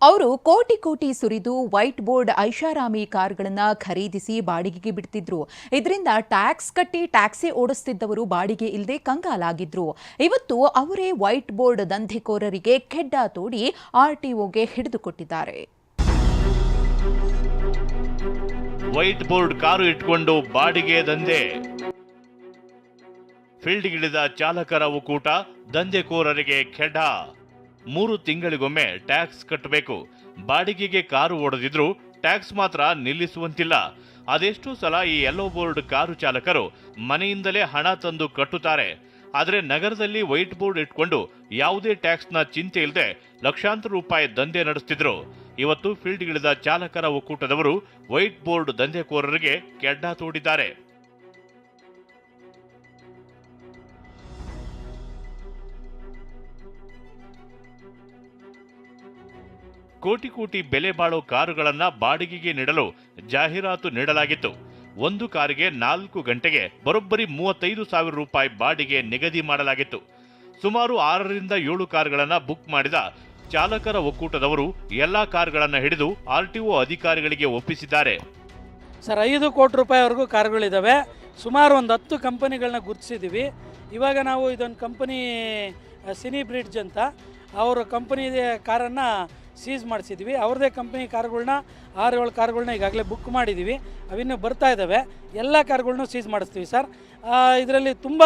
ಅವರು ಕೋಟಿ ಕೋಟಿ ಸುರಿದು ವೈಟ್ ಬೋರ್ಡ್ ಐಷಾರಾಮಿ ಕಾರ್ಗಳನ್ನ ಖರೀದಿಸಿ ಬಾಡಿಗೆಗೆ ಬಿಡ್ತಿದ್ರು. ಇದರಿಂದ ಟ್ಯಾಕ್ಸ್ ಕಟ್ಟಿ ಟ್ಯಾಕ್ಸಿ ಓಡಿಸ್ತಿದ್ದವರು ಬಾಡಿಗೆ ಇಲ್ಲದೆ ಕಂಗಾಲಾಗಿದ್ರು. ಇವತ್ತು ಅವರೇ ವೈಟ್ ಬೋರ್ಡ್ ದಂಧೆಕೋರರಿಗೆ ಕೆಡ್ಡ ತೋಡಿ ಆರ್ಟಿಒಗೆ ಹಿಡಿದುಕೊಟ್ಟಿದ್ದಾರೆ. ವೈಟ್ ಬೋರ್ಡ್ ಕಾರು ಇಟ್ಕೊಂಡು ಬಾಡಿಗೆ ದಂಧೆ. ಫೀಲ್ಡ್ಗಿಳಿದ ಚಾಲಕರ ಒಕ್ಕೂಟ ದಂಧೆಕೋರರಿಗೆ ಕೆಡ್ಡ. 3 ತಿಂಗಳಿಗೊಮ್ಮೆ ಟ್ಯಾಕ್ಸ್ ಕಟ್ಟಬೇಕು. ಬಾಡಿಗೆಗೆ ಕಾರು ಓಡದಿದ್ರು ಟ್ಯಾಕ್ಸ್ ಮಾತ್ರ ನಿಲ್ಲಿಸುವಂತಿಲ್ಲ. ಅದೆಷ್ಟೋ ಸಲ ಈ ಯೆಲ್ಲೋ ಬೋರ್ಡ್ ಕಾರು ಚಾಲಕರು ಮನೆಯಿಂದಲೇ ಹಣ ತಂದು ಕಟ್ಟುತ್ತಾರೆ. ಆದರೆ ನಗರದಲ್ಲಿ ವೈಟ್ ಬೋರ್ಡ್ ಇಟ್ಕೊಂಡು ಯಾವುದೇ ಟ್ಯಾಕ್ಸ್ನ ಚಿಂತೆ ಇಲ್ಲದೆ ಲಕ್ಷಾಂತರ ರೂಪಾಯಿ ದಂಧೆ ನಡೆಸುತ್ತಿದ್ರು. ಇವತ್ತು ಫೀಲ್ಡ್ಗಿಳಿದ ಚಾಲಕರ ಒಕ್ಕೂಟದವರು ವೈಟ್ ಬೋರ್ಡ್ ದಂಧೆಕೋರರಿಗೆ ಕೆಡ್ಡ ತೋಡಿದ್ದಾರೆ. ಕೋಟಿ ಕೋಟಿ ಬೆಲೆ ಬಾಳೋ ಕಾರುಗಳನ್ನ ಬಾಡಿಗೆಗೆ ನೀಡಲು ಜಾಹೀರಾತು ನೀಡಲಾಗಿತ್ತು. ಒಂದು ಕಾರಿಗೆ 4 ಗಂಟೆಗೆ ಬರೋಬ್ಬರಿ 35,000 ರೂಪಾಯಿ ಬಾಡಿಗೆ ನಿಗದಿ ಮಾಡಲಾಗಿತ್ತು. ಸುಮಾರು 6 ರಿಂದ 7 ಕಾರುಗಳನ್ನ ಬುಕ್ ಮಾಡಿದ ಚಾಲಕರ ಒಕ್ಕೂಟದವರು ಎಲ್ಲಾ ಕಾರುಗಳನ್ನ ಹಿಡಿದು ಆರ್ಟಿಒ ಅಧಿಕಾರಿಗಳಿಗೆ ಒಪ್ಪಿಸಿದ್ದಾರೆ. ಸರ್, 5 ಕೋಟಿ ರೂಪಾಯಿವರೆಗೂ ಕಾರುಗಳಿದ್ದಾವೆ. ಸುಮಾರು ಒಂದು 10 ಕಂಪನಿಗಳನ್ನ ಗುರುತಿಸಿದ್ದೀವಿ. ಇವಾಗ ನಾವು ಇದೊಂದು ಕಂಪನಿ ಸಿನಿ ಬ್ರಿಡ್ಜ್ ಅಂತ ಅವರ ಕಂಪನಿ ಕಾರನ್ನು ಸೀಸ್ ಮಾಡಿಸಿದ್ವಿ. ಅವ್ರದ್ದೇ ಕಂಪನಿ ಕಾರುಗಳನ್ನ 6-7 ಕಾರುಗಳನ್ನ ಈಗಾಗಲೇ ಬುಕ್ ಮಾಡಿದ್ದೀವಿ. ಅವಿನ್ನೂ ಬರ್ತಾ ಇದ್ದಾವೆ. ಎಲ್ಲ ಕಾರುಗಳನ್ನೂ ಸೀಸ್ ಮಾಡಿಸ್ತೀವಿ ಸರ್. ಇದರಲ್ಲಿ ತುಂಬ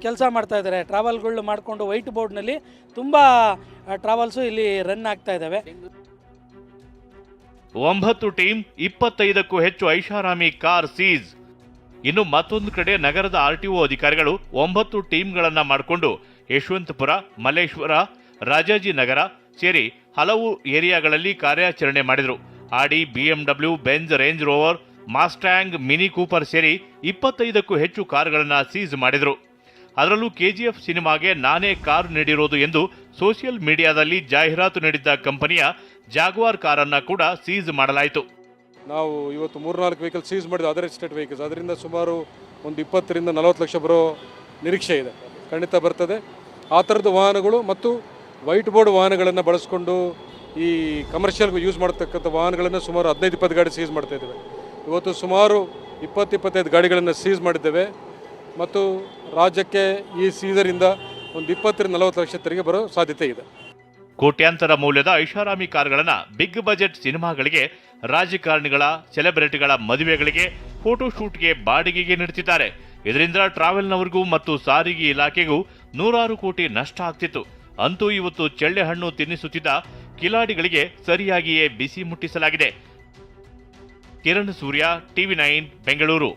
ಕೆಲಸ ಮಾಡ್ತಾ ಇದ್ದಾರೆ. ಟ್ರಾವೆಲ್ಗಳು ಮಾಡಿಕೊಂಡು ವೈಟ್ ಬೋರ್ಡ್ನಲ್ಲಿ ತುಂಬ ಟ್ರಾವೆಲ್ಸು ಇಲ್ಲಿ ರನ್ ಆಗ್ತಾ ಇದ್ದಾವೆ. 9 ಟೀಮ್ 25ಕ್ಕೂ ಹೆಚ್ಚು ಐಷಾರಾಮಿ ಕಾರ್ ಸೀಸ್. ಇನ್ನು ಮತ್ತೊಂದು ಕಡೆ ನಗರದ ಆರ್ಟಿಒ ಅಧಿಕಾರಿಗಳು 9 ಟೀಮ್ಗಳನ್ನ ಮಾಡಿಕೊಂಡು ಯಶವಂತಪುರ, ಮಲ್ಲೇಶ್ವರ, ರಾಜಾಜಿನಗರ ಸೇರಿ ಹಲವು ಏರಿಯಾಗಳಲ್ಲಿ ಕಾರ್ಯಾಚರಣೆ ಮಾಡಿದರು. Audi, BMW, Benz, Range Rover, Mustang, Mini Cooper ಸೇರಿ 25ಕ್ಕೂ ಹೆಚ್ಚು ಕಾರುಗಳನ್ನು ಸೀಸ್ ಮಾಡಿದರು. ಅದರಲ್ಲೂ ಕೆಜಿಎಫ್ ಸಿನಿಮಾಗೆ ನಾನೇ ಕಾರು ನೀಡಿರೋದು ಎಂದು ಸೋಷಿಯಲ್ ಮೀಡಿಯಾದಲ್ಲಿ ಜಾಹೀರಾತು ನೀಡಿದ್ದ ಕಂಪನಿಯ ಜಾಗ್ವಾರ್ ಕಾರನ್ನು ಕೂಡ ಸೀಸ್ ಮಾಡಲಾಯಿತು. ನಾವು ಇವತ್ತು 3-4 ವೆಹಿಕಲ್ ಸೀಸ್ ಮಾಡಿದ ಅದರ್ ಎಸ್ಟೇಟ್ ವೆಹಿಕಲ್ಸ್. ಅದರಿಂದ ಸುಮಾರು ಒಂದು 20 ರಿಂದ 40 ಲಕ್ಷ ಬರೋ ನಿರೀಕ್ಷೆ ಇದೆ. ಖಂಡಿತ ಬರ್ತದೆ. ಆ ಥರದ ವಾಹನಗಳು ಮತ್ತು ವೈಟ್ ಬೋರ್ಡ್ ವಾಹನಗಳನ್ನು ಬಳಸಿಕೊಂಡು ಈ ಕಮರ್ಷಿಯಲ್ಗೂ ಯೂಸ್ ಮಾಡ್ತಕ್ಕಂಥ ವಾಹನಗಳನ್ನು ಸುಮಾರು 15-20 ಗಾಡಿ ಸೀಸ್ ಮಾಡ್ತಾ ಇದ್ದೇವೆ. ಇವತ್ತು ಸುಮಾರು 20-25 ಗಾಡಿಗಳನ್ನು ಸೀಸ್ ಮಾಡಿದ್ದೇವೆ. ಮತ್ತು ರಾಜ್ಯಕ್ಕೆ ಈ ಸೀಸರಿಂದ ಒಂದು 20 ರಿಂದ 40 ಲಕ್ಷ ತೆರಿಗೆ ಬರೋ ಸಾಧ್ಯತೆ ಇದೆ. ಕೋಟ್ಯಾಂತರ ಮೌಲ್ಯದ ಐಷಾರಾಮಿ ಕಾರುಗಳನ್ನು ಬಿಗ್ ಬಜೆಟ್ ಸಿನಿಮಾಗಳಿಗೆ, ರಾಜಕಾರಣಿಗಳ, ಸೆಲೆಬ್ರಿಟಿಗಳ ಮದುವೆಗಳಿಗೆ, ಫೋಟೋಶೂಟ್ಗೆ ಬಾಡಿಗೆಗೆ ನೀಡುತ್ತಿದ್ದಾರೆ. ಇದರಿಂದ ಟ್ರಾವೆಲ್ನವರಿಗೂ ಮತ್ತು ಸಾರಿಗೆ ಇಲಾಖೆಗೂ 100 ಕೋಟಿ ನಷ್ಟ ಆಗ್ತಿತ್ತು. ಅಂತೂ ಇವತ್ತು ಚೆಳ್ಳೆ ಹಣ್ಣು ತಿನ್ನಿಸುತ್ತಿದ್ದ ಕಿಲಾಡಿಗಳಿಗೆ ಸರಿಯಾಗಿಯೇ ಬಿಸಿ ಮುಟ್ಟಿಸಲಾಗಿದೆ. ಕಿರಣ್ ಸೂರ್ಯ, ಟಿವಿ9 ಬೆಂಗಳೂರು.